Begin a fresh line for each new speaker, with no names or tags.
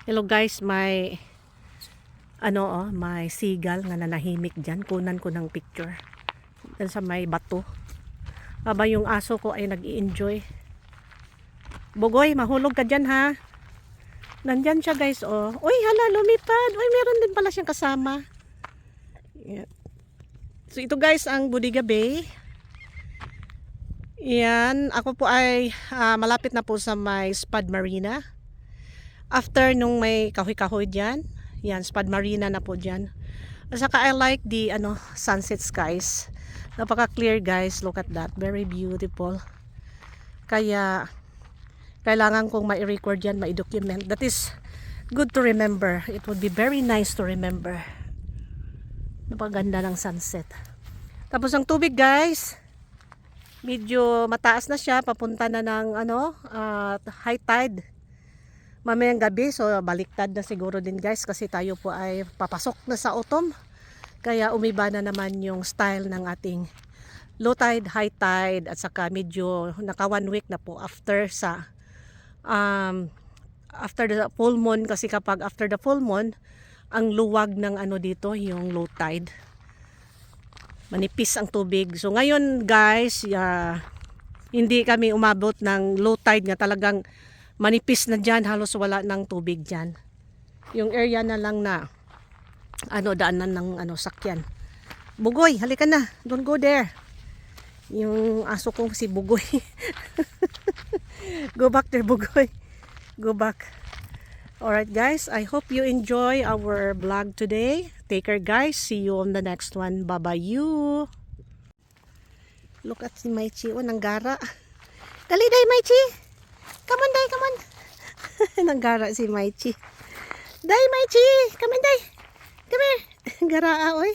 Hello guys, may seagull nga nanahimik diyan. Kunan ko ng picture. Diyan sa may bato. Aba yung aso ko ay nag-i-enjoy. Bugoy, mahulog ka diyan ha. Nandyan siya guys oh. Uy, hala, lumipad. Uy, meron din pala siyang kasama. Yeah. So ito guys ang Bodega Bay. Yan, ako po ay malapit na po sa may Spad Marina. After nung may kahoy-kahoy dyan, yan, Spad Marina na po dyan. At saka I like the sunset skies. Napaka-clear guys, look at that, very beautiful. Kaya, kailangan kong ma-record yan, ma-document. That is good to remember. It would be very nice to remember. Napaganda ng sunset. Tapos ang tubig guys, medyo mataas na siya, papunta na ng high tide. Mamayang gabi, so baliktad na siguro din guys kasi tayo po ay papasok na sa autumn. Kaya umiba na naman yung style ng ating low tide, high tide at saka medyo naka 1 week na po after the full moon, kasi kapag after the full moon ang luwag ng dito yung low tide. Manipis ang tubig. So ngayon guys, hindi kami umabot ng low tide nga, talagang manipis na dyan, halos wala ng tubig dyan. Yung area na lang na daanan ng sakyan. Bugoy, halika na, don't go there. Yung aso kong si Bugoy. Go back there, Bugoy. Go back. Alright guys, I hope you enjoy our vlog today. Take care guys, see you on the next one. Bye bye you. Look at si Maichi, nanggara. Dali day Maichi. Come on, Day, come on. Nanggara si Maichi. Day, Maichi. Come on, Day. Come here. Garaa, oy.